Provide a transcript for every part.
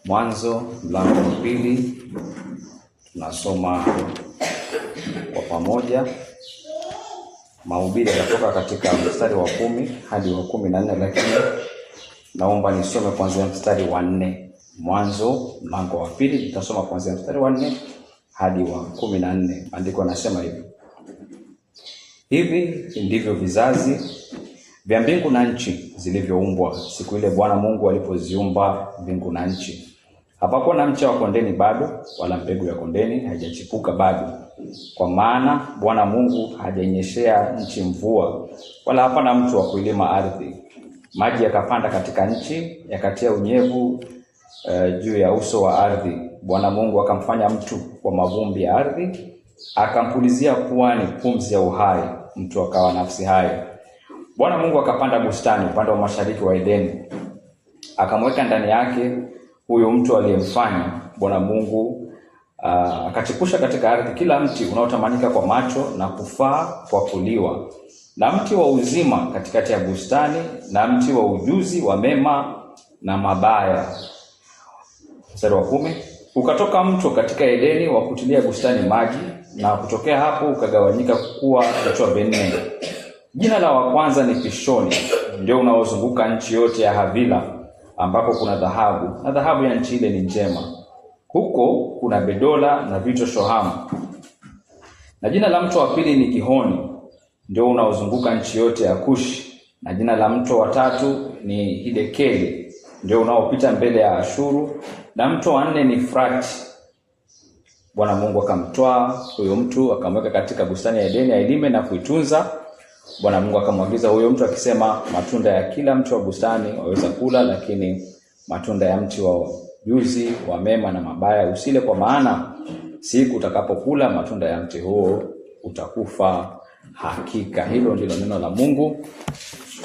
Mwanzo mlango wa 2 tunasoma kwa pamoja. Mahubiri yatatoka katika mstari wa 10 hadi wa 14, lakini naomba nisome kuanzia mstari wa 4. Mwanzo mlango wa 2 tutasoma kuanzia mstari wa 4 hadi wa 14. Andiko nasema hivi: hivi ndivyo vizazi vya mbingu na nchi zilivyoumbwa siku ile Bwana Mungu alipoziumba mbingu na nchi. Hapakuwa na mche wa kondeni bado, wala mbegu ya kondeni haijachipuka bado, kwa maana Bwana Mungu hajainyeshea nchi mvua, wala hapana mtu wa kuilima ardhi. Maji yakapanda katika nchi, yakatia unyevu juu ya uso wa ardhi. Bwana Mungu akamfanya mtu kwa mavumbi ya ardhi, akampulizia puani pumzi ya uhai, mtu akawa nafsi hai. Bwana Mungu akapanda bustani upande wa mashariki wa Edeni, akamweka ndani yake huyo mtu aliyemfanya. Bwana Mungu akachipusha katika ardhi kila mti unaotamanika kwa macho na kufaa kwa kuliwa, na mti wa uzima katikati ya bustani, na mti wa ujuzi wa mema na mabaya. Mstari wa 10, ukatoka mto katika Edeni wa kutilia bustani maji, na kutokea hapo ukagawanyika kuwa vichwa vinne. Jina la wa kwanza ni Pishoni, ndio unaozunguka nchi yote ya Havila, ambako kuna dhahabu, na dhahabu ya nchi ile ni njema. Huko kuna bedola na vito shohamu. Na jina la mto wa pili ni Gihoni, ndio unaozunguka nchi yote ya Kushi. Na jina la mto wa tatu ni Hidekeli, ndio unaopita mbele ya Ashuru. Na mto wa 4 ni Frati. Bwana Mungu akamtoa huyo mtu, akamweka katika bustani ya Edeni ailime na kuitunza. Bwana Mungu akamwagiza huyo mtu akisema, matunda ya kila mti wa bustani waweza kula, lakini matunda ya mti wa ujuzi wa mema na mabaya usile, kwa maana siku utakapokula matunda ya mti huo utakufa hakika. Hilo ndilo neno la Mungu.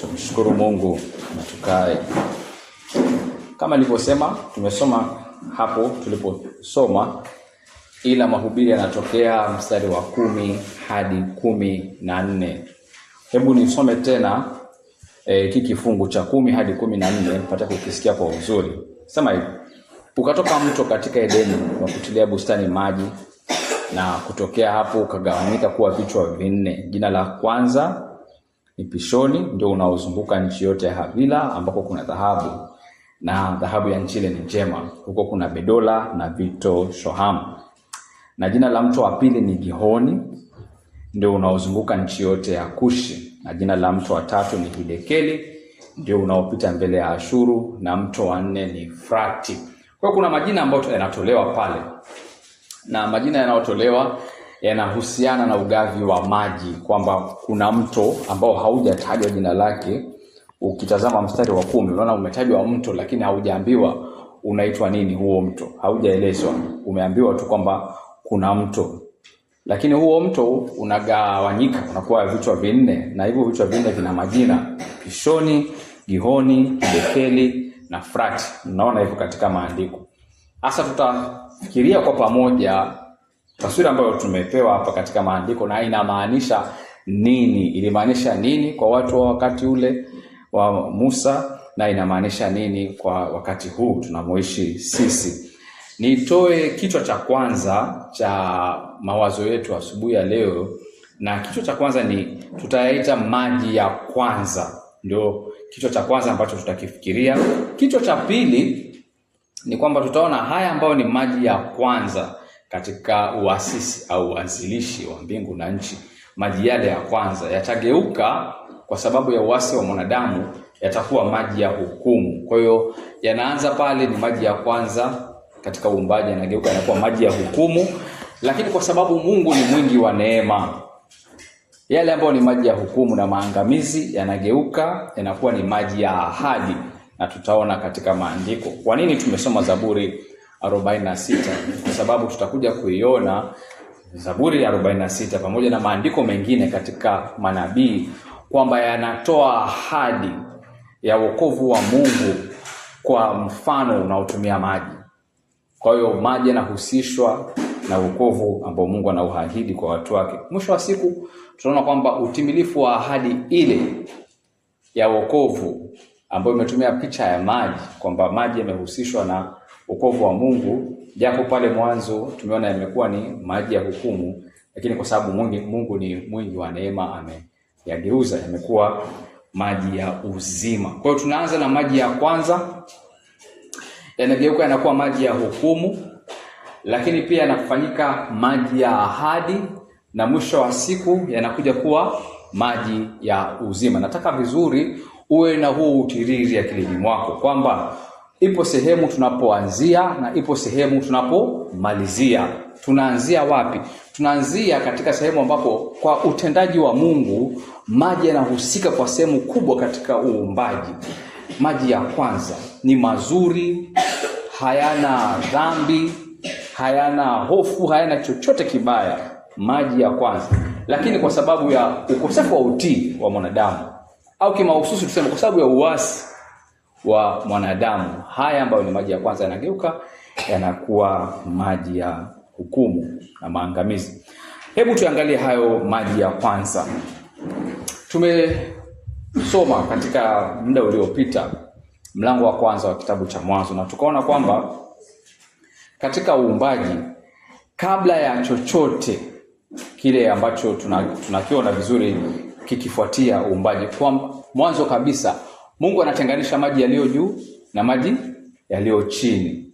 Tumshukuru Mungu na tukae. Kama nilivyosema, tumesoma hapo tuliposoma, ila mahubiri yanatokea mstari wa 10 hadi 14. Hebu nisome tena hiki kifungu cha 10 hadi 14 mpate kukisikia kwa uzuri. Sema hivi: ukatoka mto katika Edeni wa kutilia bustani maji, na kutokea hapo ukagawanyika kuwa vichwa vinne. Jina la kwanza ni Pishoni, ndio unaozunguka nchi yote ya Havila, ambako kuna dhahabu, na dhahabu ya nchi ile ni njema. Huko kuna bedola na vito shohamu. Na jina la mto wa pili ni Gihoni, ndio unaozunguka nchi yote ya Kushi. Na jina la mto wa tatu ni Hidekeli, ndio unaopita mbele ya Ashuru. Na mto wa 4 ni Frati. Kwa kuna majina ambayo yanatolewa pale, na majina yanayotolewa yanahusiana na ugavi wa maji, kwamba kuna mto ambao haujatajwa jina lake. Ukitazama mstari wa 10 unaona umetajwa mto, lakini haujaambiwa unaitwa nini huo mto, haujaelezwa. Umeambiwa tu kwamba kuna mto, lakini huo mto unagawanyika, unakuwa vichwa vinne, na hivyo vichwa vinne vina majina: Pishoni, Gihoni, Hidekeli na Frati. Unaona hivyo katika maandiko. Sasa tutafikiria kwa pamoja taswira ambayo tumepewa hapa katika maandiko, na inamaanisha nini, ilimaanisha nini kwa watu wa wakati ule wa Musa, na inamaanisha nini kwa wakati huu tunamoishi sisi. Nitoe kichwa cha kwanza cha mawazo yetu asubuhi ya leo, na kichwa cha kwanza ni tutayaita maji ya kwanza. Ndio kichwa cha kwanza ambacho tutakifikiria. Kichwa cha pili ni kwamba tutaona haya ambayo ni maji ya kwanza katika uasisi au uanzilishi wa mbingu na nchi. Maji yale ya kwanza yatageuka kwa sababu ya uasi wa mwanadamu, yatakuwa maji ya hukumu. Kwa hiyo yanaanza pale, ni maji ya kwanza katika uumbaji, yanageuka yanakuwa maji ya hukumu. Lakini kwa sababu Mungu ni mwingi wa neema, yale ambayo ni maji ya hukumu na maangamizi yanageuka yanakuwa ni maji ya ahadi. Na tutaona katika maandiko kwa nini tumesoma Zaburi 46, kwa sababu tutakuja kuiona Zaburi 46 pamoja na maandiko mengine katika manabii kwamba yanatoa ahadi ya wokovu wa Mungu kwa mfano unaotumia maji. Kwa hiyo maji yanahusishwa na wokovu ambao Mungu anauahidi kwa watu wake. Mwisho wa siku tunaona kwamba utimilifu wa ahadi ile ya wokovu ambayo imetumia picha ya maji, kwamba maji yamehusishwa na wokovu wa Mungu, japo pale mwanzo tumeona yamekuwa ni maji ya hukumu, lakini kwa sababu Mungu ni mwingi wa neema, ameyageuza yamekuwa maji ya uzima. Kwa hiyo tunaanza na maji ya kwanza, yanageuka yanakuwa maji ya hukumu, lakini pia yanafanyika maji ya ahadi, na mwisho wa siku yanakuja kuwa maji ya uzima. Nataka vizuri uwe na huu utiriri akilini mwako kwamba ipo sehemu tunapoanzia na ipo sehemu tunapomalizia. Tunaanzia wapi? Tunaanzia katika sehemu ambapo kwa utendaji wa Mungu maji yanahusika kwa sehemu kubwa katika uumbaji. Maji ya kwanza ni mazuri, hayana dhambi, hayana hofu, hayana chochote kibaya. Maji ya kwanza. Lakini kwa sababu ya ukosefu wa utii wa mwanadamu, au kimahususi tuseme kwa sababu ya uasi wa mwanadamu, haya ambayo ni maji ya kwanza yanageuka yanakuwa maji ya hukumu na maangamizi. Hebu tuangalie hayo maji ya kwanza. Tumesoma katika muda uliopita mlango wa kwanza wa kitabu cha Mwanzo, na tukaona kwamba katika uumbaji, kabla ya chochote kile ambacho tunakiona vizuri kikifuatia uumbaji, kwa mwanzo kabisa Mungu anatenganisha maji yaliyo juu na maji yaliyo chini.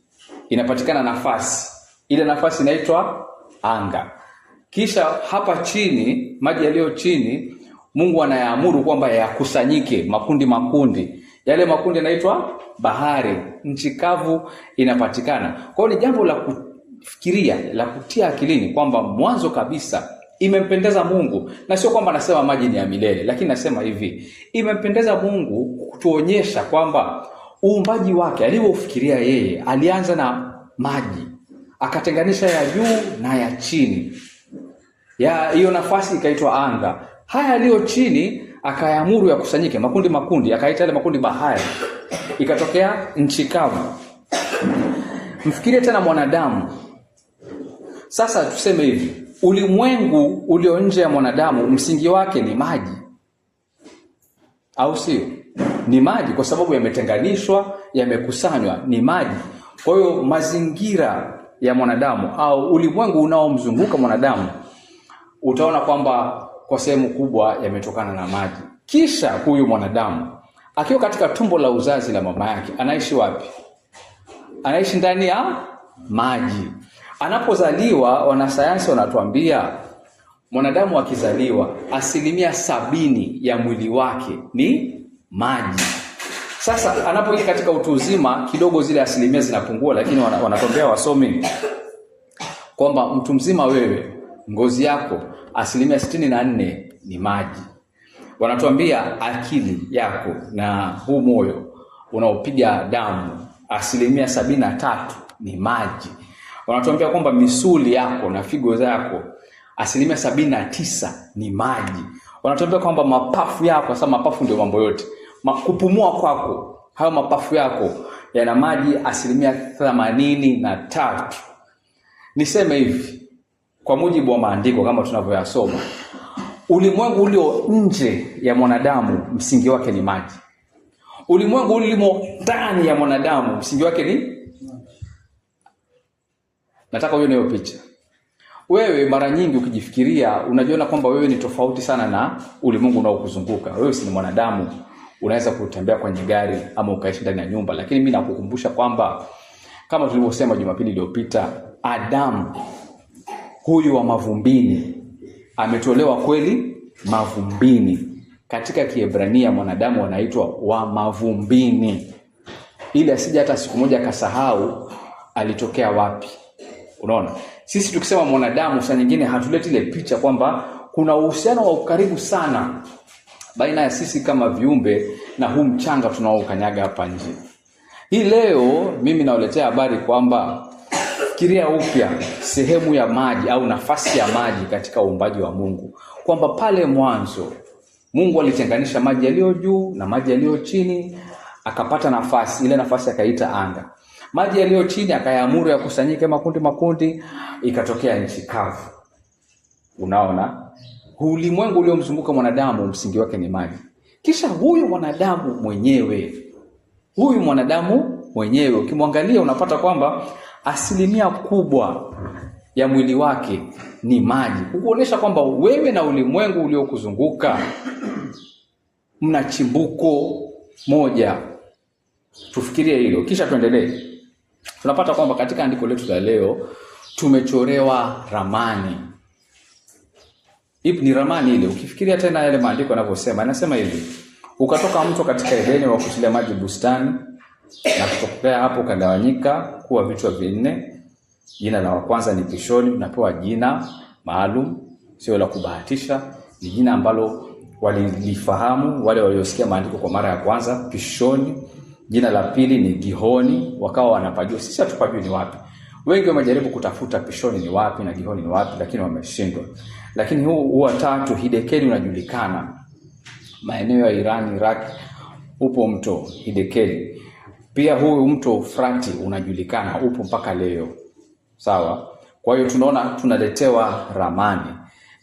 Inapatikana nafasi. Ile nafasi inaitwa anga. Kisha hapa chini, maji yaliyo chini, Mungu anayaamuru kwamba yakusanyike makundi. Yale makundi yanaitwa bahari. Nchi kavu inapatikana. Kwa hiyo ni jambo la kufikiria, la kutia akilini kwamba mwanzo kabisa imempendeza Mungu, na sio kwamba nasema maji ni ya milele, lakini nasema hivi, imempendeza Mungu kutuonyesha kwamba uumbaji wake aliofikiria yeye, alianza na maji, akatenganisha ya juu na ya chini. Ya hiyo nafasi ikaitwa anga. Haya yaliyo chini akayaamuru yakusanyike makundi, akaita yale makundi bahari. Ikatokea nchi kavu. Mfikirie tena mwanadamu. Sasa tuseme hivi, ulimwengu ulio nje ya mwanadamu msingi wake ni maji, au sio? Ni maji kwa sababu yametenganishwa, yamekusanywa, ni maji. Kwa hiyo mazingira ya mwanadamu au ulimwengu unaomzunguka mwanadamu, utaona kwamba kwa sehemu kubwa yametokana na maji. Kisha huyu mwanadamu akiwa katika tumbo la uzazi la mama yake, anaishi wapi? Anaishi ndani ya maji. Anapozaliwa, wanasayansi wanatuambia mwanadamu akizaliwa 70% ya mwili wake ni maji. Sasa anapoingia katika utu uzima, kidogo zile 10% zinapungua, lakini wanatuambia wasomi kwamba mtu mzima wewe, ngozi yako 64% ni maji. Wanatuambia akili yako na huu moyo unaopiga damu 73% ni maji. Wanatuambia kwamba misuli yako na figo zako 79% ni maji. Wanatuambia kwamba mapafu yako, sasa mapafu ndio mambo yote, kupumua kwako, hayo mapafu yako yana maji 83%. Niseme hivi, kwa mujibu wa maandiko kama tunavyoyasoma, ulimwengu ulio nje ya mwanadamu msingi wake ni maji. Ulimwengu ulimo ndani ya mwanadamu msingi wake ni, nataka uone hiyo picha. Wewe mara nyingi ukijifikiria unajiona kwamba wewe ni tofauti sana na ulimwengu unaokuzunguka. Wewe si ni mwanadamu, unaweza kutembea kwenye gari ama ukaishi ndani ya nyumba, lakini mimi nakukumbusha kwamba kama tulivyosema Jumapili iliyopita, Adamu huyu wa mavumbini ametolewa kweli mavumbini. Katika Kiebrania mwanadamu anaitwa wa mavumbini, ili asije hata siku moja akasahau alitokea wapi. Unaona? Sisi tukisema mwanadamu, saa nyingine hatuleti ile picha kwamba kuna uhusiano wa ukaribu sana baina ya sisi kama viumbe na huu mchanga tunaokanyaga hapa nje. Hii leo mimi naoletea habari kwamba fikiria upya sehemu ya maji au nafasi ya maji katika uumbaji wa Mungu. Kwamba pale mwanzo Mungu alitenganisha maji yaliyo juu na maji yaliyo chini, akapata nafasi, ile nafasi akaita anga. Maji yaliyo chini akayaamuru yakusanyike makundi, ikatokea nchi kavu. Unaona? Ulimwengu uliomzunguka mwanadamu msingi wake ni maji. Kisha huyu mwanadamu mwenyewe, huyu mwanadamu mwenyewe. Ukimwangalia unapata kwamba asilimia kubwa ya mwili wake ni maji, kukuonesha kwamba wewe na ulimwengu uliokuzunguka mna chimbuko moja. Tufikirie hilo kisha tuendelee. Tunapata kwamba katika andiko letu la leo tumechorewa ramani. Ipi ni ramani ile? Ukifikiria tena yale maandiko yanavyosema, inasema hivi: ukatoka mto katika Edeni wa kutilia maji bustani, na kutokea hapo kagawanyika kuwa vichwa vinne. Jina la kwanza ni Pishoni. Unapewa jina maalum, sio la kubahatisha, ni jina ambalo walilifahamu wale waliosikia maandiko kwa mara ya kwanza. Pishoni. Jina la pili ni Gihoni, wakawa wanapajua. Sisi hatupajui ni wapi. Wengi wamejaribu kutafuta Pishoni ni wapi na Gihoni ni wapi, lakini wameshindwa. Lakini huu wa tatu Hidekeli unajulikana. Maeneo ya Iran, Iraq upo mto Hidekeli. Pia huu mto Frati unajulikana, upo mpaka leo. Sawa? Kwa hiyo tunaona tunaletewa ramani.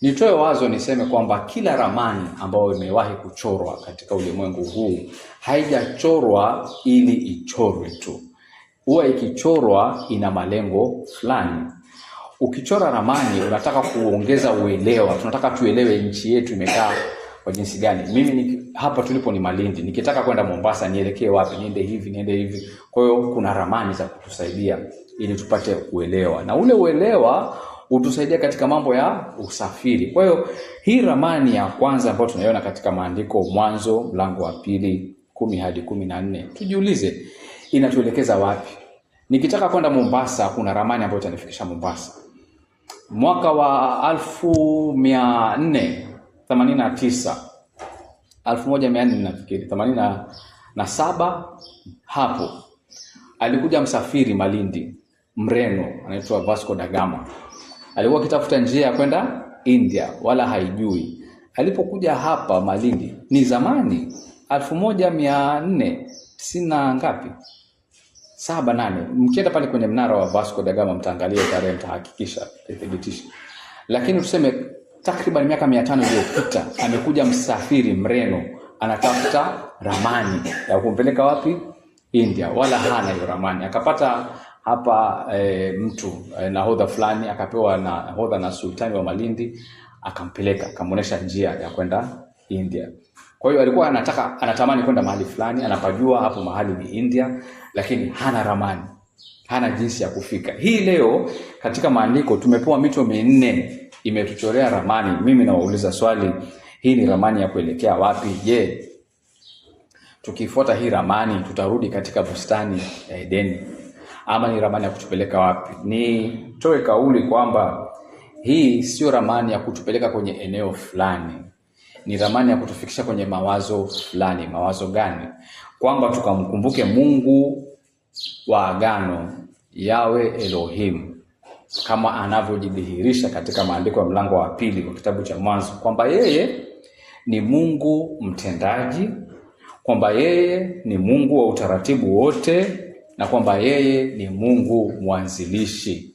Nitoe wazo niseme kwamba kila ramani ambayo imewahi kuchorwa katika ulimwengu huu haijachorwa ili ichorwe tu. Huwa ikichorwa ina malengo fulani. Ukichora ramani unataka kuongeza uelewa. Tunataka tuelewe nchi yetu imekaa kwa jinsi gani. Mimi hapa tulipo ni Malindi. Nikitaka kwenda Mombasa nielekee wapi? Niende hivi. Kwa hiyo kuna ramani za kutusaidia ili tupate uelewa. Na ule uelewa utusaidia katika mambo ya usafiri. Kwa hiyo hii ramani ya kwanza ambayo tunaiona katika maandiko, Mwanzo mlango wa 2:10 hadi 14. Tujiulize inatuelekeza wapi? Nikitaka kwenda Mombasa kuna ramani ambayo itanifikisha Mombasa. Mwaka wa 1489 nafikiri 87 hapo alikuja msafiri Malindi, Mreno, anaitwa Vasco da Gama. Alikuwa akitafuta njia ya kwenda India, wala haijui. Alipokuja hapa Malindi ni zamani 1490 ngapi? 78. Mkienda pale kwenye mnara wa Vasco da Gama mtaangalia tarehe, mtahakikisha ithibitishe. Lakini tuseme takriban miaka 500 iliyopita amekuja msafiri Mreno, anatafuta ramani ya kumpeleka wapi? India, wala hana hiyo ramani. Akapata hapa mtu nahodha fulani, akapewa na nahodha na sultani wa Malindi, akampeleka, akamuonesha njia ya kwenda India. Kwa hiyo alikuwa anatamani kwenda mahali fulani, anapajua hapo mahali ni India, lakini hana ramani, hana jinsi ya kufika. Hii leo katika maandiko tumepewa mito 4 imetuchorea ramani. Mimi nawauliza swali, hii ni ramani ya kuelekea wapi? Je, tukifuata hii ramani tutarudi katika bustani ya Edeni, ama ni ramani ya kutupeleka wapi? Nitoe kauli kwamba hii sio ramani ya kutupeleka kwenye eneo fulani. Ni ramani ya kutufikisha kwenye mawazo fulani. Mawazo gani? Kwamba tukamkumbuke Mungu wa agano, Yawe Elohim, kama anavyojidhihirisha katika maandiko ya mlango wa 2 wa kitabu cha Mwanzo, kwamba yeye ni Mungu mtendaji, kwamba yeye ni Mungu wa utaratibu wote, na kwamba yeye ni Mungu mwanzilishi.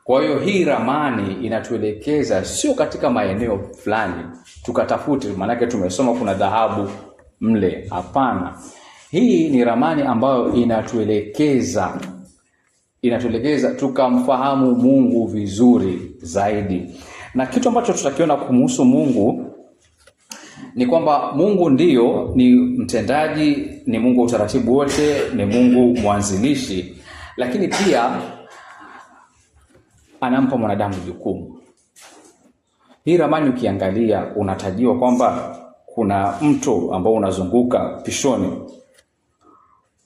Kwa hiyo hii ramani inatuelekeza sio katika maeneo fulani tukatafute, maanake tumesoma kuna dhahabu mle. Hapana. Hii ni ramani ambayo inatuelekeza tukamfahamu Mungu vizuri zaidi. Na kitu ambacho tutakiona kumhusu Mungu ni kwamba Mungu ndiyo ni mtendaji, ni Mungu wa utaratibu wote, ni Mungu mwanzilishi, lakini pia anampa mwanadamu jukumu. Hii ramani ukiangalia unatajiwa kwamba kuna mto ambao unazunguka Pishoni.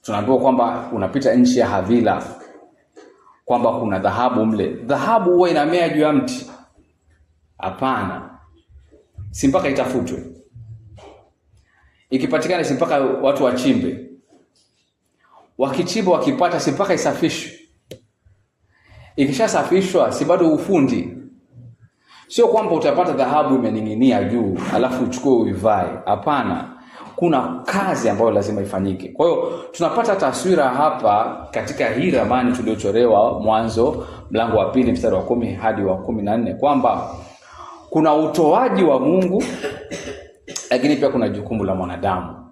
Tunaambiwa kwamba unapita nchi ya Havila, kwamba kuna dhahabu mle. Dhahabu huwa inamea juu ya mti? Hapana. Si mpaka itafutwe. Ikipatikana si mpaka watu wachimbe. Wakichimba wakipata si mpaka isafishwe. Ikishasafishwa si bado ufundi. Sio kwamba utapata dhahabu imening'inia juu alafu uchukue uivae. Hapana. Kuna kazi ambayo lazima ifanyike. Kwa hiyo tunapata taswira hapa katika hii ramani tuliochorewa Mwanzo mlango wa 2 mstari wa 10 hadi wa 14 kwamba kuna utoaji wa Mungu, lakini pia kuna jukumu la mwanadamu.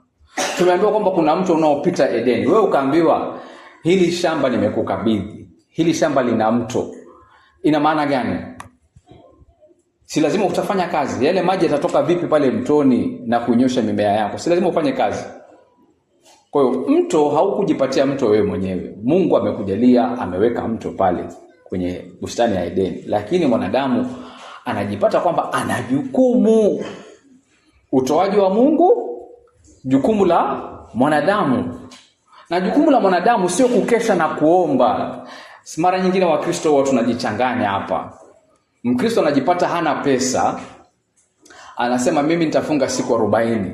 Tumeambiwa kwamba kuna mto unaopita Edeni. Wewe ukaambiwa hili shamba nimekukabidhi, hili shamba lina mto. Ina maana gani? Si lazima utafanya kazi. Yale maji yatatoka vipi pale mtoni na kunyosha mimea yako? Si lazima ufanye kazi. Kwa hiyo mto haukujipatia mto wewe mwenyewe. Mungu amekujalia, ameweka mto pale kwenye bustani ya Edeni. Lakini mwanadamu anajipata kwamba ana jukumu. Utoaji wa Mungu, jukumu la mwanadamu. Na jukumu la mwanadamu sio kukesha na kuomba. Mara nyingine Wakristo huwa tunajichanganya hapa. Mkristo anajipata hana pesa, anasema mimi nitafunga siku 40,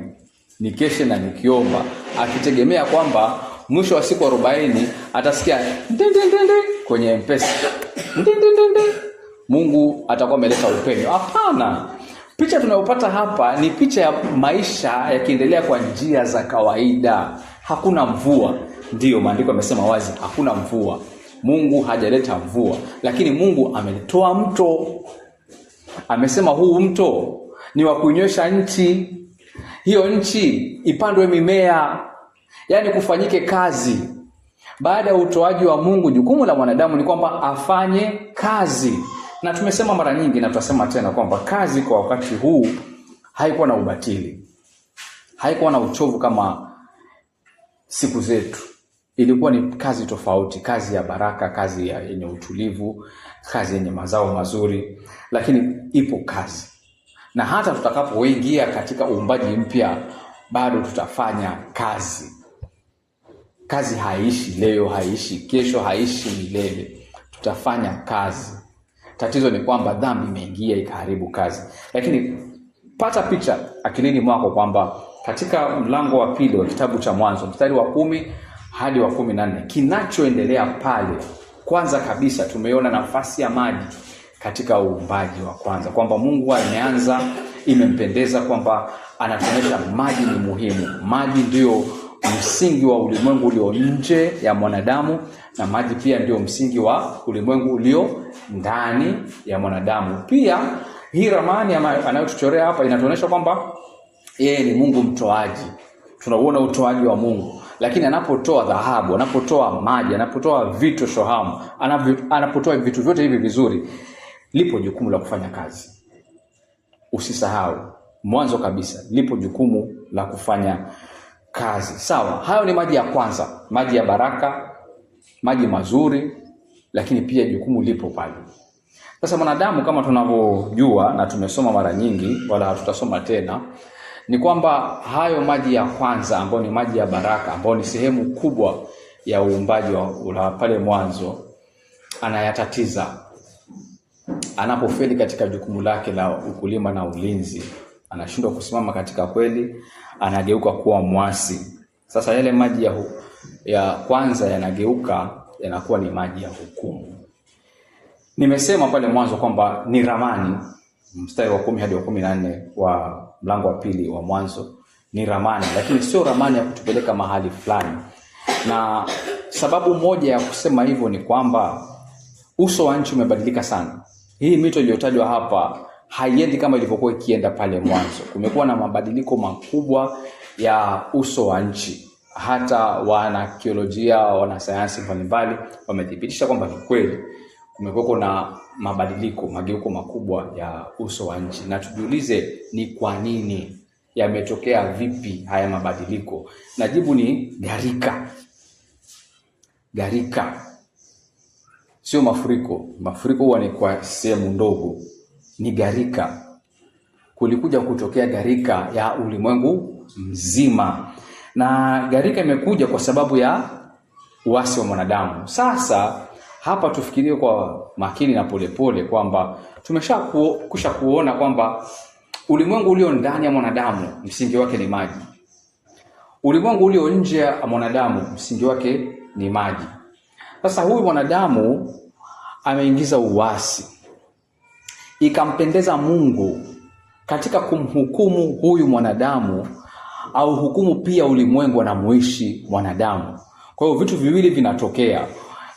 nikeshe na nikiomba, akitegemea kwamba mwisho wa siku 40 atasikia ndendendende kwenye M-Pesa. Ndendendende. Mungu atakuwa ameleta upenyo. Hapana. Picha tunayopata hapa ni picha ya maisha yakiendelea kwa njia za kawaida. Hakuna mvua. Ndiyo maandiko yamesema wazi, hakuna mvua. Mungu hajaleta mvua, lakini Mungu ametoa mto. Amesema huu mto ni wa kunyosha nchi. Hiyo nchi ipandwe mimea, yaani kufanyike kazi. Baada ya utoaji wa Mungu, jukumu la mwanadamu ni kwamba afanye kazi. Na tumesema mara nyingi na tutasema tena kwamba kazi kwa wakati huu haikuwa na ubatili. Haikuwa na uchovu kama siku zetu. Ilikuwa ni kazi tofauti, kazi ya baraka, kazi yenye utulivu, kazi yenye mazao mazuri, lakini ipo kazi. Na hata tutakapoingia katika uumbaji mpya, bado tutafanya kazi. Kazi haishi leo, haishi kesho, haishi milele. Tutafanya kazi. Tatizo ni kwamba dhambi imeingia ikaharibu kazi. Lakini pata picha akilini mwako kwamba katika mlango wa 2 wa kitabu cha Mwanzo, mstari wa 10 hadi wa 14, kinachoendelea pale, kwanza kabisa tumeona nafasi ya maji katika uumbaji wa kwanza, kwamba Mungu ameanza, imempendeza kwamba anatuonyesha maji ni muhimu. Maji ndio msingi wa ulimwengu ulio nje ya mwanadamu, na maji pia ndio msingi wa ulimwengu ulio ndani ya mwanadamu. Pia hii ramani anayotuchorea hapa inatuonyesha kwamba yeye ni Mungu mtoaji. Tunauona utoaji wa Mungu. Lakini anapotoa dhahabu, anapotoa maji, anapotoa vitu shohamu, anapotoa vitu vyote hivi vizuri, lipo jukumu la kufanya kazi. Usisahau, mwanzo kabisa lipo jukumu la kufanya kazi. Sawa, hayo ni maji ya kwanza, maji ya baraka, maji mazuri, lakini pia jukumu lipo pale. Sasa mwanadamu, kama tunavyojua na tumesoma mara nyingi, wala hatutasoma tena, ni kwamba hayo maji ya kwanza ambayo ni maji ya baraka, ambayo ni sehemu kubwa ya uumbaji wa pale mwanzo, anayatatiza. Anapofeli katika jukumu lake la ukulima na ulinzi, anashindwa kusimama katika kweli, anageuka kuwa mwasi. Sasa yale maji ya kwanza yanageuka, yanakuwa ni maji ya hukumu. Nimesema pale mwanzo kwamba ni ramani, mstari wa 10 hadi wa 14 wa mlango wa 2 wa Mwanzo ni ramani, lakini sio ramani ya kutupeleka mahali fulani. Na sababu moja ya kusema hivyo ni kwamba uso wa nchi umebadilika sana. Hii mito iliyotajwa hapa haiendi kama ilivyokuwa ikienda pale mwanzo. Kumekuwa na mabadiliko makubwa ya uso wa nchi. Hata wanakiolojia, wanasayansi mbalimbali wamethibitisha kwamba ni kweli kumekuwa na mabadiliko, mageuko makubwa ya uso wa nchi. Na tujiulize ni kwa nini, yametokea vipi haya mabadiliko? Na jibu ni gharika. Gharika. Sio mafuriko. Mafuriko huwa ni kwa sehemu ndogo. Ni gharika. Kulikuja kutokea gharika ya ulimwengu mzima. Na gharika imekuja kwa sababu ya uasi wa mwanadamu. Sasa hapa tufikirie kwa makini na polepole kwamba tumeshakusha kuona kwamba ulimwengu ulio ndani ya mwanadamu msingi wake ni maji. Ulimwengu ulio nje ya mwanadamu msingi wake ni maji. Sasa huyu mwanadamu ameingiza uasi. Ikampendeza Mungu katika kumhukumu huyu mwanadamu, au hukumu pia ulimwengu anamoishi mwanadamu. Kwa hiyo vitu viwili vinatokea.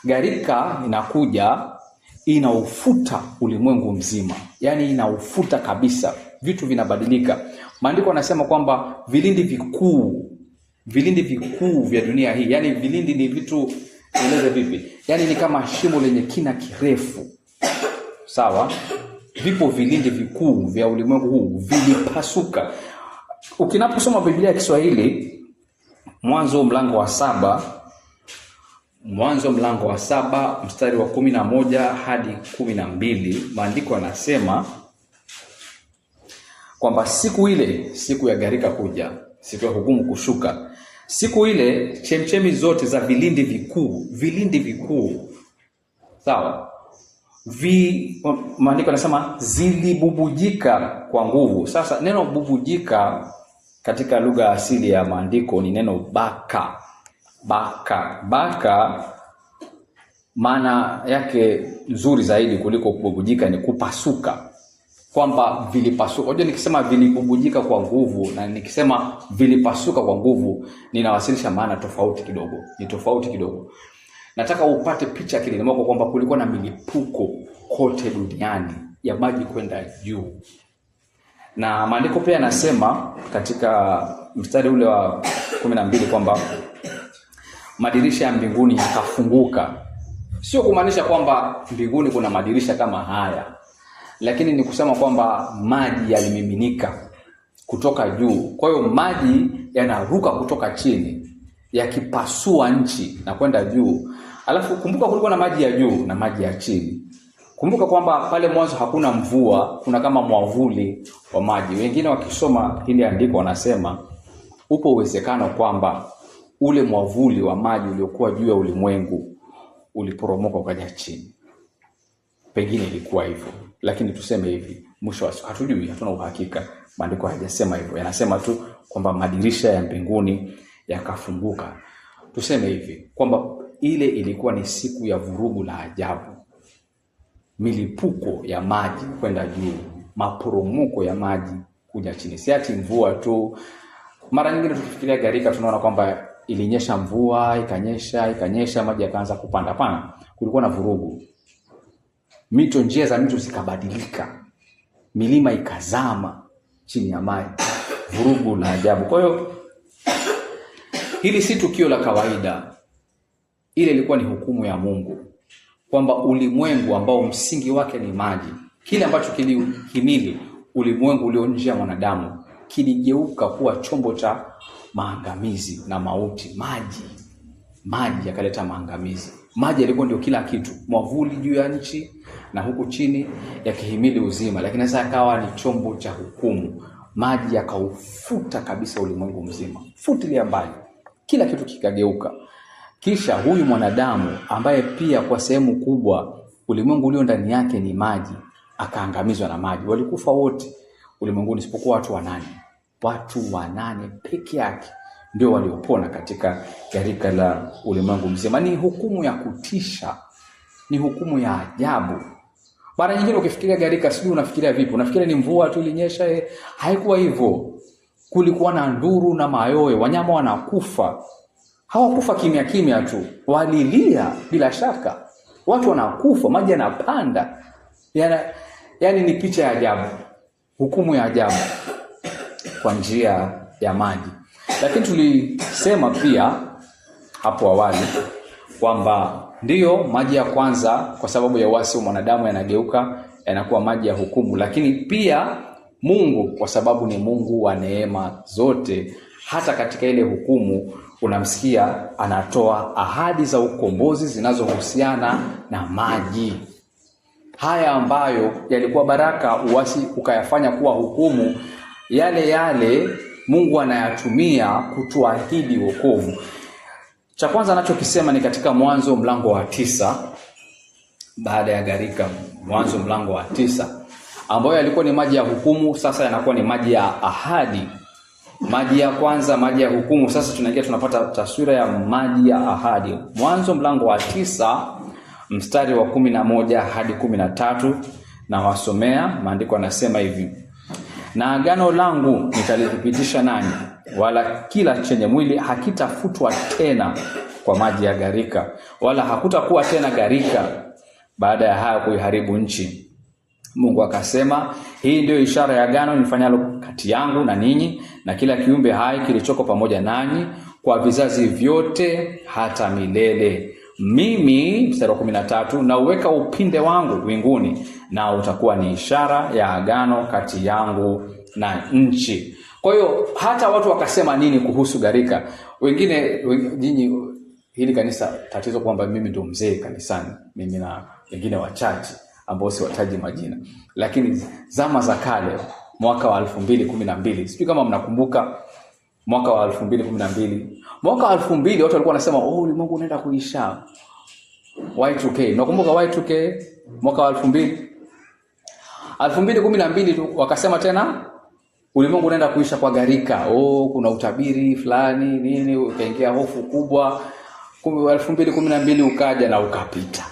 Gharika inakuja, inaufuta ulimwengu mzima. Yaani inaufuta kabisa. Vitu vinabadilika. Maandiko yanasema kwamba vilindi vikuu vya dunia hii, yani vilindi ni vitu Nieleze vipi? Yaani ni kama shimo lenye kina kirefu. Sawa? Vipo vilindi vikuu vya ulimwengu huu vilipasuka. Ukinaposoma Biblia ya Kiswahili, Mwanzo mlango wa 7 mstari wa 11 hadi 12, maandiko yanasema kwamba siku ile, siku ya gharika kuja, siku ya hukumu kushuka, siku ile chemchemi zote za vilindi vikuu, sawa, maandiko yanasema zilibubujika kwa nguvu. Sasa neno bubujika katika lugha asili ya maandiko ni neno baka. Maana yake nzuri zaidi kuliko kububujika ni kupasuka, kwamba vilipasuka. Unajua, nikisema vilibubujika kwa nguvu na nikisema vilipasuka kwa nguvu, ninawasilisha maana tofauti kidogo. Nataka upate picha akilini mwako kwamba kulikuwa na milipuko kote duniani ya maji kwenda juu. Na maandiko pia yanasema katika mstari ule wa 12 kwamba madirisha ya mbinguni yakafunguka. Sio kumaanisha kwamba mbinguni kuna madirisha kama haya, lakini ni kusema kwamba maji yalimiminika kutoka juu. Kwa hiyo maji yanaruka kutoka chini yakipasua nchi na kwenda juu. Alafu kumbuka kulikuwa na maji ya juu na maji ya chini. Kumbuka kwamba pale mwanzo hakuna mvua, kuna kama mwavuli wa maji. Wengine wakisoma hili andiko wanasema upo uwezekano kwamba ule mwavuli wa maji uliokuwa juu ya ulimwengu uliporomoka ukaja chini. Pengine ilikuwa hivyo, lakini tuseme hivi, mwisho wa siku hatujui, hatuna uhakika. Maandiko hayajasema hivyo, yanasema tu kwamba madirisha ya mbinguni yakafunguka. Tuseme hivi kwamba ile ilikuwa ni siku ya vurugu la ajabu. Milipuko ya maji kwenda juu, maporomoko ya maji kuja chini. Si ati mvua tu. Mara nyingine tukifikiria gharika tunaona kwamba ilinyesha mvua, ikanyesha maji yakaanza kupanda. Hapana, kulikuwa na vurugu. Njia za mito zikabadilika. Milima ikazama chini ya maji. Vurugu la ajabu. Kwa hiyo hili si tukio la kawaida. Ile ilikuwa ni hukumu ya Mungu, kwamba ulimwengu ambao msingi wake ni maji, kile ambacho kilihimili ulimwengu ulio nje ya mwanadamu, kiligeuka kuwa chombo cha maangamizi na mauti. Maji yakaleta maangamizi. Maji yalikuwa ndio kila kitu, mwavuli juu ya nchi na huku chini yakihimili uzima, lakini sasa yakawa ni chombo cha hukumu. Maji yakaufuta kabisa ulimwengu mzima, futilia mbali, kila kitu kikageuka. Kisha huyu mwanadamu ambaye pia kwa sehemu kubwa ulimwengu ulio ndani yake ni maji, akaangamizwa na maji. Walikufa wote ulimwenguni isipokuwa watu 8. Watu 8 peke yake ndio waliopona katika gharika la ulimwengu mzima. Ni hukumu ya kutisha, ni hukumu ya ajabu. Mara nyingine ukifikiria gharika, sijui unafikiria vipi? Unafikiria ni mvua tu ilinyesha? Haikuwa hivyo. Kulikuwa na nduru na mayowe, wanyama wanakufa. Hawakufa kimya tu, walilia bila shaka. Watu wanakufa, maji yanapanda. Yaani ni picha ya ajabu, hukumu ya ajabu kwa njia ya maji. Lakini tulisema pia hapo awali kwamba ndiyo maji ya kwanza kwa sababu ya uasi wa mwanadamu yanageuka yanakuwa maji ya hukumu, lakini pia Mungu kwa sababu ni Mungu wa neema zote, hata katika ile hukumu unamsikia anatoa ahadi za ukombozi zinazohusiana na maji haya ambayo yalikuwa baraka, uasi ukayafanya kuwa hukumu. Yale Mungu anayatumia kutuahidi wokovu. Cha kwanza anachokisema ni katika Mwanzo mlango wa 9, baada ya gharika. Mwanzo mlango wa 9 ambayo yalikuwa ni maji ya hukumu, sasa yanakuwa ni maji ya ahadi. Maji ya kwanza, maji ya hukumu. Sasa tunapata taswira ya maji ya ahadi. Mwanzo mlango wa 9 mstari wa 11 hadi 13, na wasomea. Maandiko yanasema hivi: na agano langu nitalipitisha nanyi, wala kila chenye mwili hakitafutwa tena kwa maji ya gharika, wala hakutakuwa tena gharika baada ya haya kuiharibu nchi. Mungu akasema, hii ndio ishara ya agano nifanyalo kati yangu na ninyi na kila kiumbe hai kilichoko pamoja nanyi kwa vizazi vyote hata milele. Mimi, mstari wa 13, na uweka upinde wangu winguni, na utakuwa ni ishara ya agano kati yangu na nchi. Kwa hiyo hata watu wakasema nini kuhusu gharika. Wengine nyinyi, hili kanisa tatizo kwamba mimi ndio mzee kanisani, mimi na wengine wachache ambao siwataji majina. Lakini zama za kale, mwaka wa 2012, sijui kama mnakumbuka mwaka wa 2012. Mwaka wa 2000 watu walikuwa wanasema ulimwengu unaenda kuisha. Y2K. Unakumbuka Y2K? Mwaka wa 2012 wakasema tena ulimwengu unaenda kuisha kwa gharika. Kuna utabiri fulani nini, ukaingia hofu kubwa. 2012 ukaja na ukapita.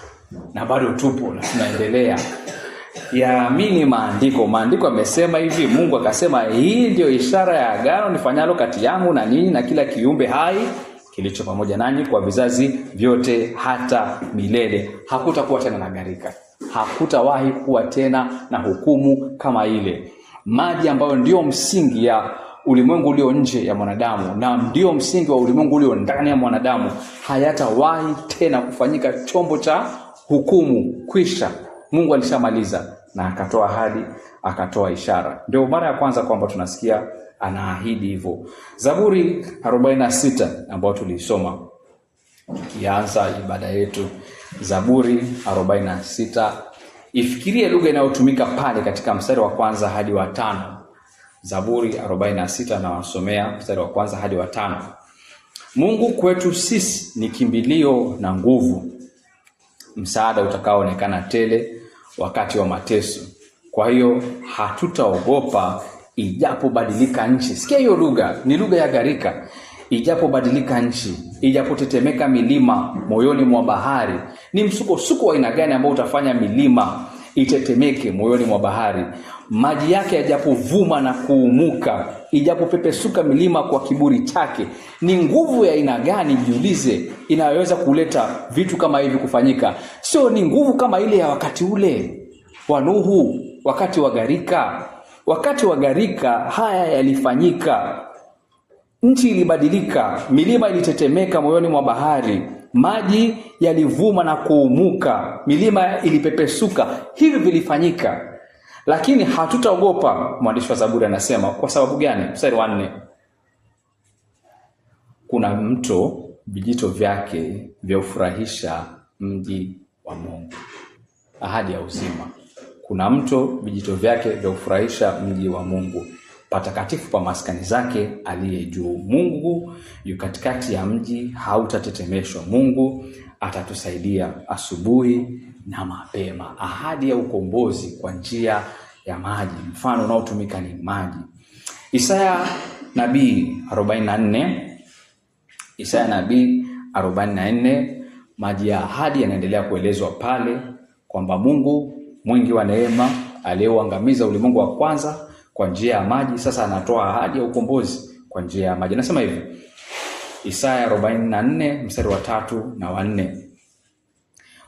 Na bado tupo na tunaendelea. Yaamini maandiko. Maandiko yamesema hivi, Mungu akasema hii ndio ishara ya agano nifanyalo kati yangu na ninyi na kila kiumbe hai kilicho pamoja nanyi kwa vizazi vyote hata milele. Hakutakuwa tena na gharika. Hakutawahi kuwa tena na hukumu kama ile. Maji ambayo ndio msingi ya ulimwengu ulio nje ya mwanadamu na ndio msingi wa ulimwengu ulio ndani ya mwanadamu hayatawahi tena kufanyika chombo cha hukumu. Kwisha. Mungu alishamaliza na akatoa ahadi, akatoa ishara. Ndio mara ya kwanza kwamba tunasikia anaahidi hivyo. Zaburi 46 ambayo tulisoma kianza ibada yetu. Zaburi 46. Ifikirie lugha inayotumika pale katika mstari wa kwanza hadi wa 5. Zaburi 46 na wasomea mstari wa kwanza hadi wa 5. Mungu kwetu sisi ni kimbilio na nguvu, msaada utakaoonekana tele wakati wa mateso. Kwa hiyo hatutaogopa ijapobadilika nchi. Sikia hiyo lugha, ni lugha ya gharika. Ijapobadilika nchi, ijapotetemeka milima moyoni mwa bahari. Ni msukosuko wa aina gani ambao utafanya milima itetemeke moyoni mwa bahari? Maji yake yajapovuma na kuumuka, ijapopepesuka milima kwa kiburi chake. Ni nguvu ya aina gani, jiulize, inayoweza kuleta vitu kama hivi kufanyika? Sio ni nguvu kama ile ya wakati ule wa Nuhu, wakati wa gharika. Wakati wa gharika haya yalifanyika. Nchi ilibadilika, milima ilitetemeka moyoni mwa bahari, maji yalivuma na kuumuka, milima ilipepesuka. Hivi vilifanyika. Lakini hatutaogopa, mwandishi wa Zaburi anasema. Kwa sababu gani? Mstari wa 4. Kuna mto, vijito vyake vya ufurahisha mji wa Mungu. Ahadi ya uzima. Kuna mto, vijito vyake vya ufurahisha mji wa Mungu, patakatifu pa maskani zake aliye juu. Mungu yu katikati ya mji, hautatetemeshwa. Mungu atatusaidia asubuhi na mapema. Ahadi ya ukombozi kwa njia ya maji. Mfano unaotumika ni maji. Isaya nabii 44. Isaya nabii 44, maji ya ahadi yanaendelea kuelezwa pale kwamba Mungu mwingi wa neema aliyeuangamiza ulimwengu wa kwanza kwa njia ya maji, sasa anatoa ahadi ya ukombozi kwa njia ya maji. Anasema hivi, Isaya 44 mstari wa 3 na wa 4.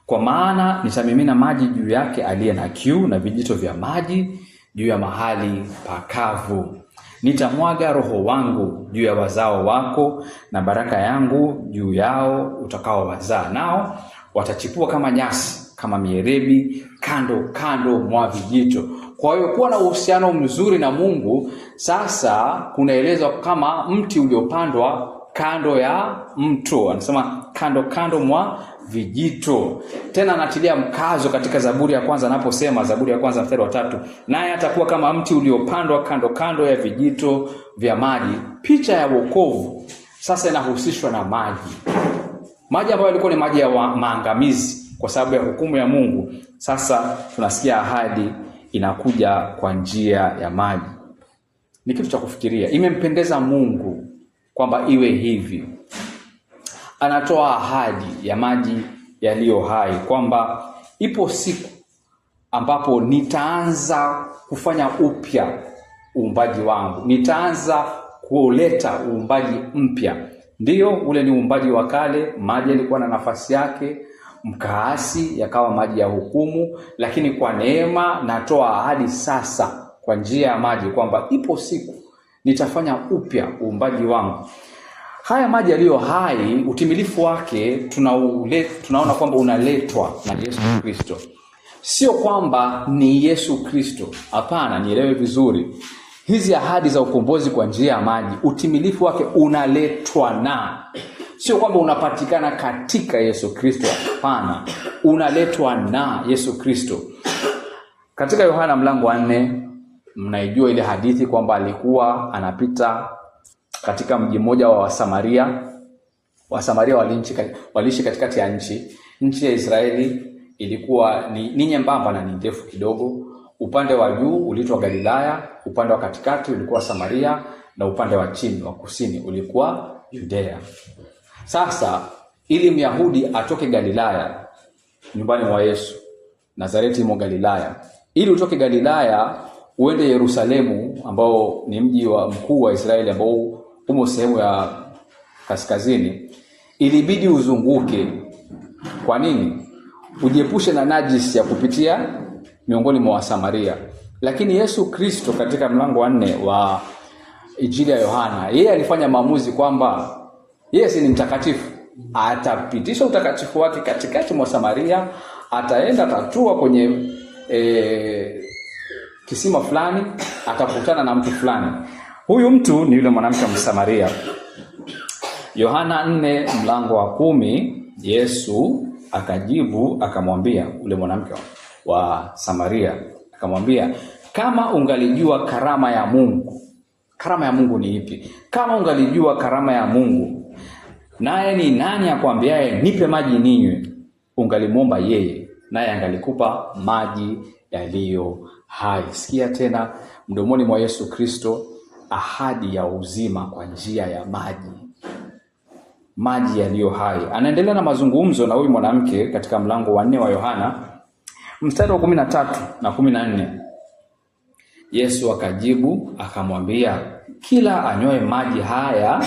Kwa maana nitamimina maji juu yake aliye na kiu, na vijito vya maji juu ya mahali pakavu. Nitamwaga roho wangu juu ya wazao wako, na baraka yangu juu yao utakaowazaa, nao watachipua kama nyasi, kama mierebi kando kando mwa vijito. Kwa hiyo kuwa na uhusiano mzuri na Mungu sasa kunaelezwa kama mti uliopandwa kando ya mto. Anasema kando kando mwa vijito. Tena anatilia mkazo katika Zaburi ya kwanza anaposema, Zaburi ya kwanza mstari wa 3, naye atakuwa kama mti uliopandwa kando kando ya vijito vya maji. Picha ya wokovu sasa inahusishwa na maji. Maji ambayo yalikuwa ni maji ya maangamizi kwa sababu ya hukumu ya Mungu. Sasa tunasikia ahadi inakuja kwa njia ya maji. Ni kitu cha kufikiria. Imempendeza Mungu kwamba iwe hivi. Anatoa ahadi ya maji yaliyo hai kwamba ipo siku ambapo nitaanza kufanya upya uumbaji wangu. Nitaanza kuleta uumbaji mpya. Ndiyo, ule ni uumbaji wa kale, maji yalikuwa na nafasi yake, mkaasi yakawa maji ya hukumu, lakini kwa neema natoa ahadi sasa kwa njia ya maji kwamba ipo siku nitafanya upya uumbaji wangu. Haya maji yaliyo hai, utimilifu wake tunaona kwamba unaletwa na Yesu Kristo. Sio kwamba ni Yesu Kristo. Hapana, nielewe vizuri. Hizi ahadi za ukombozi kwa njia ya maji, utimilifu wake unaletwa na. Sio kwamba unapatikana katika Yesu Kristo. Hapana, unaletwa na Yesu Kristo. Katika Yohana mlango wa 4, mnaijua ile hadithi kwamba alikuwa anapita katika mji mmoja wa Samaria. Wasamaria waliishi katikati ya nchi. Nchi ya Israeli ilikuwa ni nyembamba na ni ndefu kidogo. Upande wa juu uliitwa Galilaya, upande wa katikati ulikuwa Samaria, na upande wa chini wa kusini ulikuwa Judea. Sasa ili Myahudi atoke Galilaya, nyumbani mwa Yesu, Nazareti imo Galilaya, ili utoke Galilaya uende Yerusalemu ambao ni mji wa mkuu wa Israeli ambao umo sehemu ya kaskazini, ilibidi uzunguke. Kwa nini? Ujiepushe na najisi ya kupitia miongoni mwa Samaria. Lakini Yesu Kristo katika mlango wa 4 wa Injili ya Yohana, yeye alifanya maamuzi kwamba yeye si ni mtakatifu, atapitisha utakatifu wake katikati mwa Samaria, ataenda tatua kwenye kisima fulani, atakutana na mtu fulani. Huyu mtu ni yule mwanamke wa Msamaria. Yohana 4 mlango wa 10, Yesu akajibu akamwambia ule mwanamke wa Samaria, akamwambia, kama ungalijua karama ya Mungu. Karama ya Mungu ni ipi? Kama ungalijua karama ya Mungu, naye ni nani akwambiaye nipe maji ninywe, ungalimwomba yeye, naye angalikupa maji yaliyo hai. Sikia tena, mdomoni mwa Yesu Kristo ahadi ya uzima kwa njia ya maji. Maji yaliyo hai. Anaendelea na mazungumzo na huyu mwanamke katika mlango wa 4 wa Yohana, mstari wa 13 na 14. Yesu akajibu akamwambia, kila anywaye maji haya,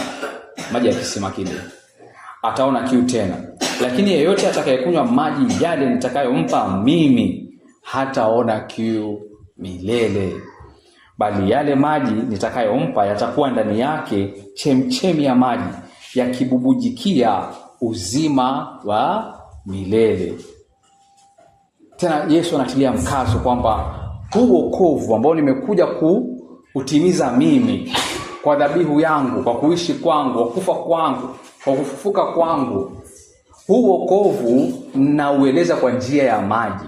maji ya kisima kile, ataona kiu tena, lakini yeyote atakayekunywa maji yale nitakayompa mimi hataona kiu milele, bali yale maji nitakayompa yatakuwa ndani yake chemchemi ya maji yakibubujikia uzima wa milele. Tena Yesu anatilia mkazo kwamba huu wokovu ambao nimekuja kutimiza mimi kwa dhabihu yangu, kwa kuishi kwangu, kwa kufa kwangu, kwa kufufuka kwangu, huu wokovu naueleza kwa njia ya maji.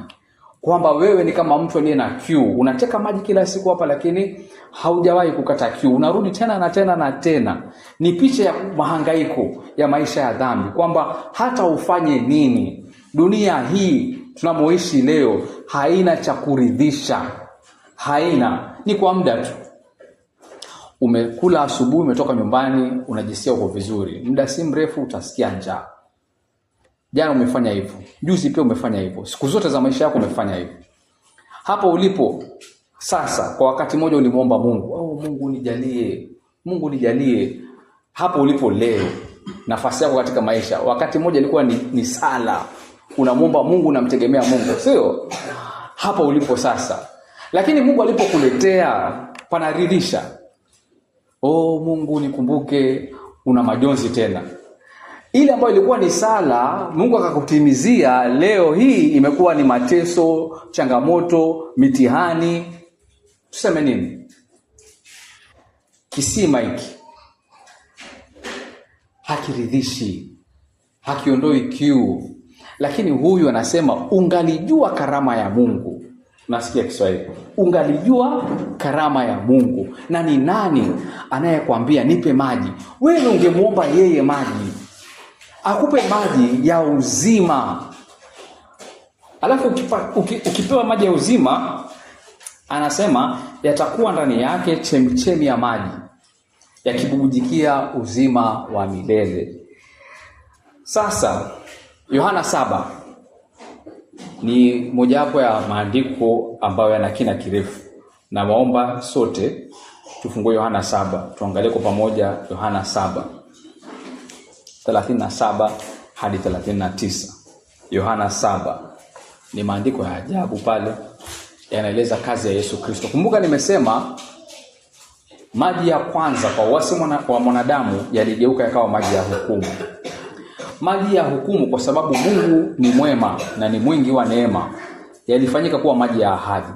Kwamba wewe ni kama mtu aliye na kiu, unateka maji kila siku hapa, lakini haujawahi kukata kiu, unarudi tena na tena na tena. Ni picha ya mahangaiko ya maisha ya dhambi, kwamba hata ufanye nini, dunia hii tunamoishi leo haina cha kuridhisha. Haina, ni kwa muda tu. Umekula asubuhi, umetoka nyumbani, unajisikia uko vizuri, muda si mrefu utasikia njaa. Jana umefanya hivyo, juzi pia umefanya hivyo, siku zote za maisha yako umefanya hivyo. Hapo ulipo sasa, kwa wakati mmoja ulimuomba Mungu, Mungu nijalie, Mungu nijalie. Hapo ulipo leo, nafasi yako katika maisha, wakati mmoja ilikuwa ni sala, unamuomba Mungu, unamtegemea Mungu, sio? Hapo ulipo sasa. Lakini Mungu alipokuletea panaridhisha. Mungu nikumbuke, una majonzi tena. Ile ambayo ilikuwa ni sala, Mungu akakutimizia, leo hii imekuwa ni mateso, changamoto, mitihani. Tuseme nini? Kisima hiki hakiridhishi, hakiondoi kiu. Lakini huyu anasema ungalijua karama ya Mungu. Nasikia Kiswahili. Ungalijua karama ya Mungu. Na ni nani anayekwambia nipe maji? Wewe ungemuomba yeye maji, akupe maji ya uzima. Alafu ukipewa maji ya uzima, anasema yatakuwa ndani yake chemchemi ya maji yakibubujikia uzima wa milele. Sasa Yohana 7 ni mojawapo ya maandiko ambayo yana kina kirefu, na waomba sote tufungue Yohana 7 tuangalie kwa pamoja. Yohana 7:37 hadi 39. Yohana 7 ni maandiko ya ajabu pale, yanaeleza kazi ya Yesu Kristo. Kumbuka nimesema Maji ya kwanza kwa uasi wa mwanadamu yaligeuka yakawa maji ya hukumu. Maji ya hukumu, kwa sababu Mungu ni mwema na ni mwingi wa neema, yalifanyika kuwa maji ya ahadi.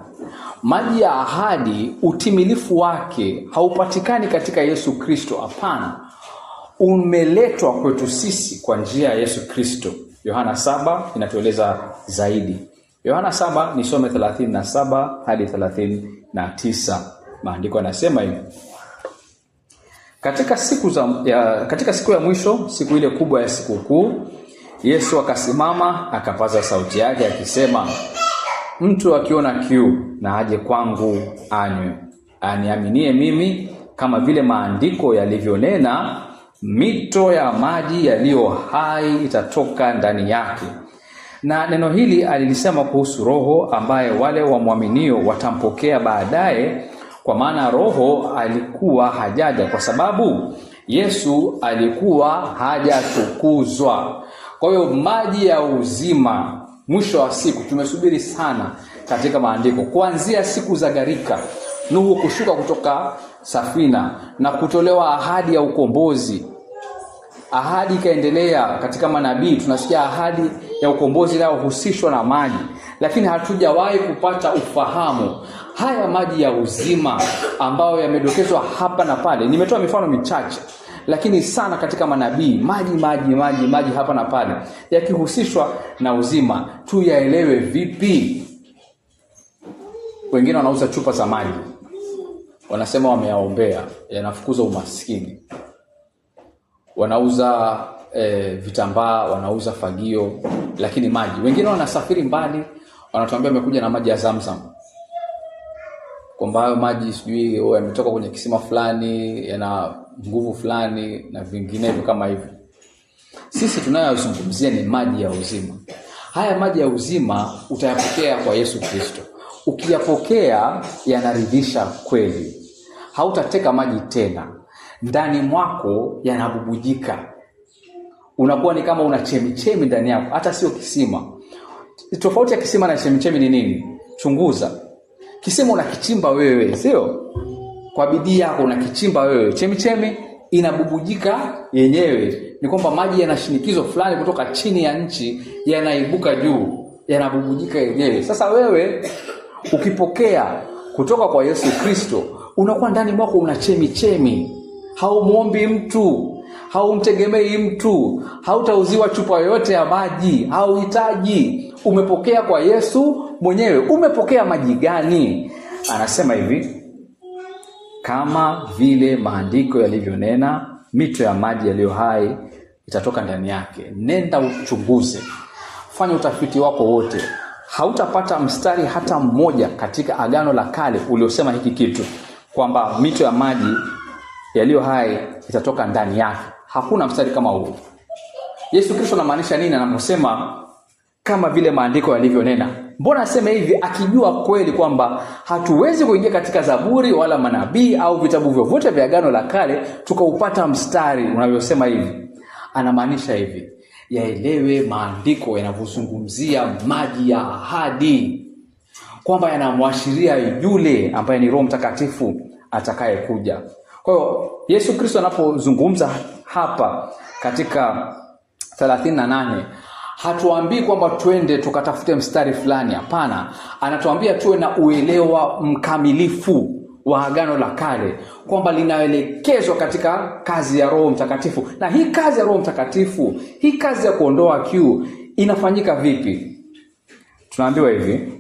Maji ya ahadi, utimilifu wake haupatikani katika Yesu Kristo. Hapana, umeletwa kwetu sisi kwa njia ya Yesu Kristo. Yohana 7 inatueleza zaidi. Yohana 7 nisome 37 hadi 39. Maandiko yanasema hivi: katika siku ya mwisho, siku ile kubwa ya sikukuu, Yesu akasimama akapaza sauti yake akisema, mtu akiona kiu na aje kwangu anywe. Aniaminie mimi, kama vile maandiko yalivyonena, mito ya maji yaliyo hai itatoka ndani yake. Na neno hili alilisema kuhusu Roho ambaye wale wamwaminio watampokea baadaye, kwa maana Roho alikuwa hajaja kwa sababu Yesu alikuwa hajatukuzwa. Kwa hiyo maji ya uzima, mwisho wa siku, tumesubiri sana katika maandiko, kuanzia siku za gharika, Nuhu kushuka kutoka safina na kutolewa ahadi ya ukombozi. Ahadi ikaendelea katika manabii, tunasikia ahadi ya ukombozi inayohusishwa na maji, lakini hatujawahi kupata ufahamu haya maji ya uzima ambayo yamedokezwa hapa na pale. Nimetoa mifano michache, lakini sana katika manabii, maji hapa na pale yakihusishwa na uzima. Tuyaelewe vipi? Wengine wanauza chupa za maji, wanasema wameyaombea, yanafukuza umaskini. Wanauza vitambaa, wanauza fagio, lakini maji. Wengine wanasafiri mbali, wanatuambia wamekuja na maji ya Zamzam, kwamba hayo maji sijui yametoka kwenye kisima fulani, yana nguvu fulani na vinginevyo kama hivyo. Sisi tunayozungumzia ni maji ya uzima. Haya maji ya uzima utayapokea kwa Yesu Kristo. Ukiyapokea yanaridhisha kweli. Hautateka maji tena. Ndani mwako yanabubujika. Unakuwa ni kama una chemichemi ndani yako, hata sio kisima. Tofauti ya kisima na chemichemi ni nini? Chunguza. Kisima unakichimba wewe, sio? Kwa bidii yako unakichimba wewe. Chemichemi inabubujika yenyewe. Ni kwamba maji yana shinikizo fulani kutoka chini ya nchi, yanaibuka juu, yanabubujika yenyewe. Sasa wewe ukipokea kutoka kwa Yesu Kristo, unakuwa ndani mwako una chemichemi. Haumuombi mtu, haumtegemei mtu, hautauziwa chupa yoyote ya maji, hauhitaji. Umepokea kwa Yesu mwenyewe. Umepokea maji gani? Anasema hivi, kama vile maandiko yalivyonena, mito ya maji yaliyo hai itatoka ndani yake. Nenda uchunguze, fanya utafiti wako wote. Hautapata mstari hata mmoja katika Agano la Kale uliosema hiki kitu, kwamba mito ya maji yaliyo hai itatoka ndani yake. Hakuna mstari kama huo. Yesu Kristo anamaanisha nini anaposema kama vile maandiko yalivyonena? Mbona aseme hivi akijua kweli kwamba hatuwezi kuingia katika Zaburi wala manabii au vitabu vyovyote vya Agano la Kale tukaupata mstari unavyosema hivi? Anamaanisha hivi, yaelewe maandiko yanavyozungumzia maji ya ahadi, kwamba yanamwashiria yule ambaye ni Roho Mtakatifu atakaye kuja. Kwa hiyo Yesu Kristo anapozungumza hapa katika 38, hatuambii kwamba twende tukatafute mstari fulani. Hapana, anatuambia tuwe na uelewa mkamilifu wa Agano la Kale, kwamba linaelekezwa katika kazi ya Roho Mtakatifu. Na hii kazi ya Roho Mtakatifu, hii kazi ya kuondoa kiu inafanyika vipi? Tunaambiwa hivi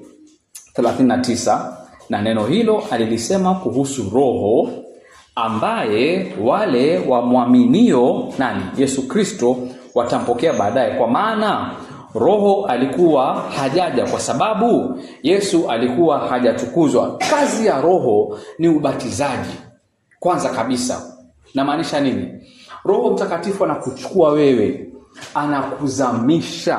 39, na neno hilo alilisema kuhusu Roho ambaye wale wamwaminio nani? Yesu Kristo watampokea baadaye. Kwa maana Roho alikuwa hajaja kwa sababu Yesu alikuwa hajatukuzwa. Kazi ya Roho ni ubatizaji. Kwanza kabisa, na maanisha nini? Roho Mtakatifu anakuchukua wewe, anakuzamisha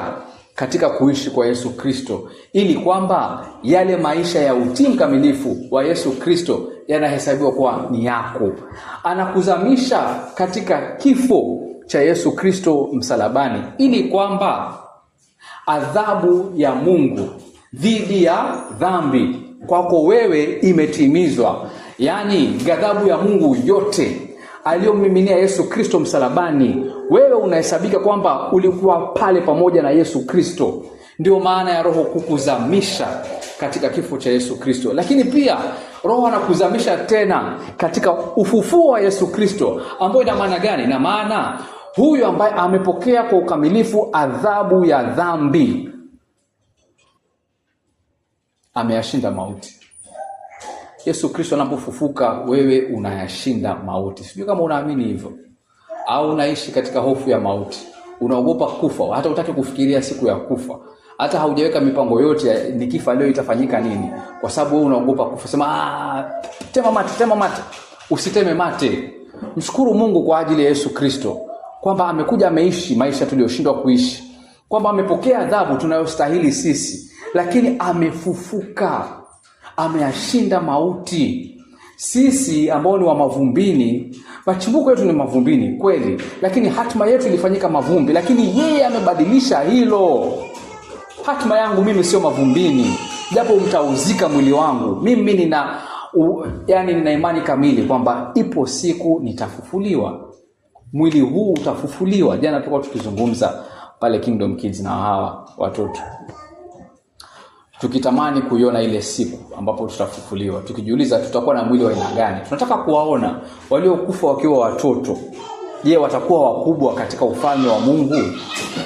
katika kuishi kwa Yesu Kristo, ili kwamba yale maisha ya utii mkamilifu wa Yesu Kristo yanahesabiwa kuwa ni yako. Anakuzamisha katika kifo cha Yesu Kristo msalabani, ili kwamba adhabu ya Mungu dhidi ya dhambi kwako wewe imetimizwa. Yaani ghadhabu ya Mungu yote aliyomiminia Yesu Kristo msalabani, wewe unahesabika kwamba ulikuwa pale pamoja na Yesu Kristo. Ndio maana ya Roho kukuzamisha katika kifo cha Yesu Kristo. Lakini pia Roho anakuzamisha tena katika ufufuo wa Yesu Kristo, ambao ina maana gani? Ina maana huyu ambaye amepokea kwa ukamilifu adhabu ya dhambi ameyashinda mauti. Yesu Kristo anapofufuka, wewe unayashinda mauti. Sijui kama unaamini hivyo au unaishi katika hofu ya mauti. Unaogopa kufa, hata hutaki kufikiria siku ya kufa. Hata haujaweka mipango yote nikifa leo itafanyika nini, kwa sababu wewe unaogopa kufa. Sema tema mate. Usiteme mate. Mshukuru Mungu kwa ajili ya Yesu Kristo, kwamba amekuja ameishi maisha tuliyoshindwa kuishi, kwamba amepokea adhabu tunayostahili sisi, lakini amefufuka, ameyashinda mauti. Sisi ambao ni wa mavumbini, machimbuko yetu ni mavumbini kweli, lakini hatima yetu ilifanyika mavumbi, lakini yeye amebadilisha hilo. Hatima yangu mimi sio mavumbini, japo mtauzika mwili wangu, mimi nina imani kamili kwamba ipo siku nitafufuliwa. Mwili huu utafufuliwa. Jana tulikuwa tukizungumza pale Kingdom Kids na hawa watoto, tukitamani kuiona ile siku ambapo tutafufuliwa, tukijiuliza tutakuwa na mwili wa aina gani. Tunataka kuwaona waliokufa wakiwa watoto. Je, watakuwa wakubwa katika ufalme wa Mungu?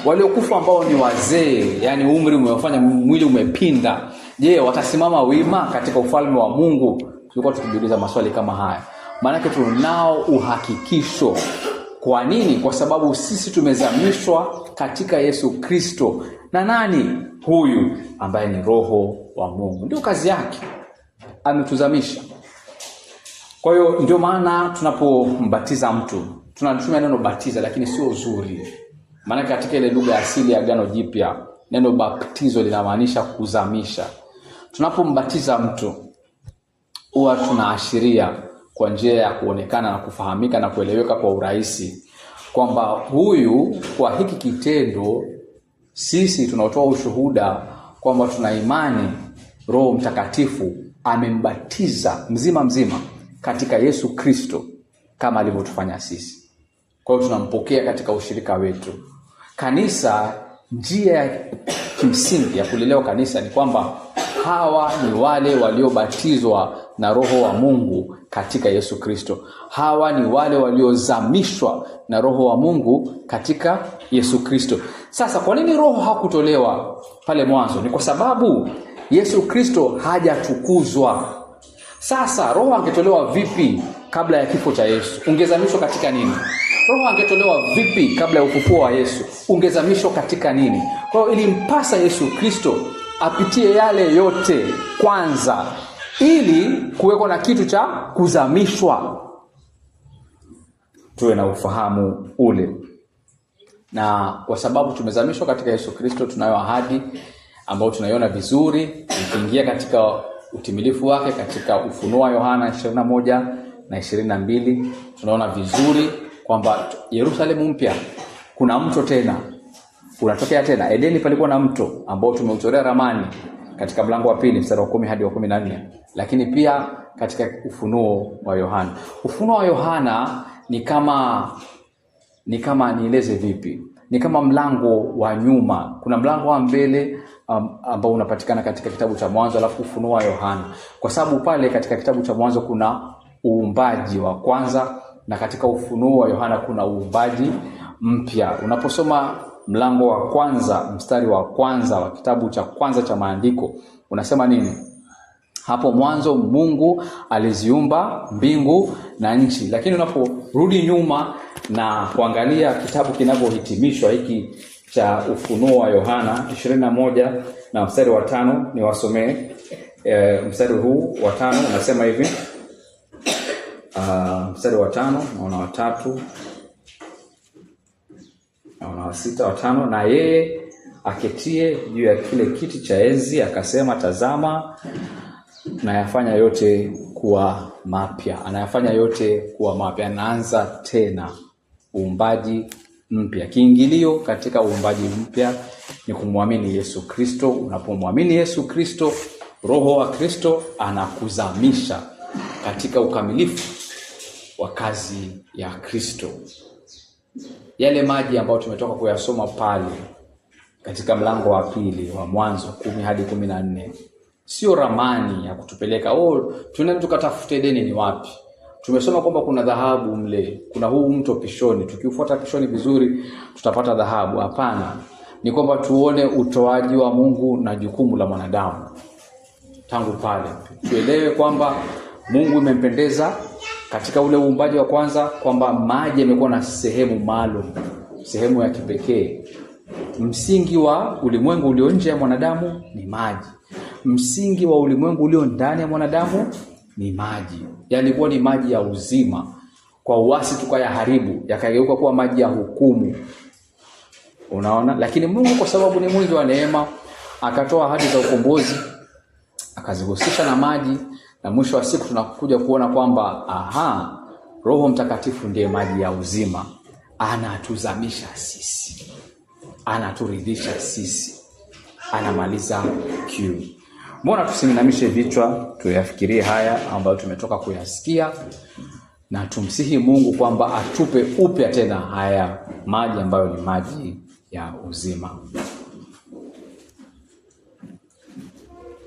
Waliokufa ambao ni wazee, yani umri umewafanya mwili umepinda, je, watasimama wima katika ufalme wa Mungu? Tulikuwa tukijiuliza maswali kama haya. Maana tunao uhakikisho. Kwa nini? Kwa sababu sisi tumezamishwa katika Yesu Kristo. Na nani huyu? Ambaye ni Roho wa Mungu. Ndio kazi yake, ametuzamisha. Kwa hiyo ndio maana tunapombatiza mtu tunatumia neno batiza, lakini sio zuri. Maana katika ile lugha asili ya Agano Jipya neno baptizo linamaanisha kuzamisha. Tunapombatiza mtu huwa tunaashiria kwa njia ya kuonekana na kufahamika na kueleweka kwa urahisi kwamba huyu, kwa hiki kitendo sisi tunatoa ushuhuda kwamba tuna imani Roho Mtakatifu amembatiza mzima katika Yesu Kristo kama alivyotufanya sisi. Kwa hiyo tunampokea katika ushirika wetu. Kanisa, njia ya kimsingi ya kulelewa kanisa ni kwamba hawa ni wale waliobatizwa na Roho wa Mungu katika Yesu Kristo. Hawa ni wale waliozamishwa na Roho wa Mungu katika Yesu Kristo. Sasa kwa nini Roho hakutolewa pale mwanzo? Ni kwa sababu Yesu Kristo hajatukuzwa. Sasa Roho angetolewa vipi kabla ya kifo cha Yesu? Ungezamishwa katika nini? Roho angetolewa vipi kabla ya ufufuo wa Yesu? Ungezamishwa katika nini? Kwa hiyo ilimpasa Yesu Kristo apitie yale yote kwanza ili kuweko na kitu cha kuzamishwa. Tuwe na ufahamu ule. Na kwa sababu tumezamishwa katika Yesu Kristo, tunayo ahadi ambayo tunaiona vizuri ikiingia katika utimilifu wake katika Ufunuo wa Yohana 21 na 22. Tunaona vizuri kwamba Yerusalemu mpya kuna mto tena unatokea tena. Edeni palikuwa na mto ambao tumeuchorea ramani katika mlango wa 2 mstari wa 10 hadi wa 14. Lakini pia katika Ufunuo wa Yohana. Ufunuo wa Yohana ni kama nieleze vipi? Ni kama mlango wa nyuma. Kuna mlango wa mbele ambao unapatikana katika kitabu cha Mwanzo, alafu Ufunuo wa Yohana. Kwa sababu pale katika kitabu cha Mwanzo kuna uumbaji wa kwanza na katika Ufunuo wa Yohana kuna uumbaji mpya. Unaposoma mlango wa kwanza mstari wa kwanza wa kitabu cha kwanza cha maandiko unasema nini? Hapo mwanzo Mungu aliziumba mbingu na nchi. Lakini unaporudi nyuma na kuangalia kitabu kinavyohitimishwa hiki cha Ufunuo wa Yohana 21 na mstari wa 5, niwasomee mstari huu wa 5 unasema hivi. Mstari wa 5 naona wa 3 naona wa 6 wa 5. Na yeye aketie juu ya kile kiti cha enzi akasema, tazama nayafanya yote kuwa mapya. Anayafanya yote kuwa mapya. Anaanza tena uumbaji mpya. Kiingilio katika uumbaji mpya ni kumwamini Yesu Kristo. Unapomwamini Yesu Kristo, Roho wa Kristo anakuzamisha katika ukamilifu wa kazi ya Kristo. Yale maji ambayo tumetoka kuyasoma pale katika mlango wa 2 wa Mwanzo 10 hadi 14 sio ramani ya kutupeleka tunaenda tukatafute deni ni wapi. Tumesoma kwamba kuna dhahabu mle, kuna huu mto Pishoni, tukiufuata Pishoni vizuri tutapata dhahabu. Hapana, ni kwamba tuone utoaji wa Mungu na jukumu la mwanadamu. Tangu pale tuelewe kwamba Mungu imempendeza katika ule uumbaji wa kwanza kwamba maji yamekuwa na sehemu maalum, sehemu ya kipekee. Msingi wa ulimwengu ulio nje ya mwanadamu ni maji. Msingi wa ulimwengu ulio ndani ya mwanadamu ni maji. Yalikuwa ni maji ya uzima. Kwa uasi tukayaharibu, yakageuka kuwa maji ya hukumu. Unaona? Lakini Mungu kwa sababu ni mwingi wa neema, akatoa ahadi za ukombozi, akazihusisha na maji, na mwisho wa siku tunakuja kuona kwamba Roho Mtakatifu ndiye maji ya uzima. Anatuzamisha sisi, anaturidhisha sisi, anamaliza kiu. Mbona tusiminamishe vichwa tuyafikirie haya ambayo tumetoka kuyasikia, na tumsihi Mungu kwamba atupe upya tena haya maji ambayo ni maji ya uzima.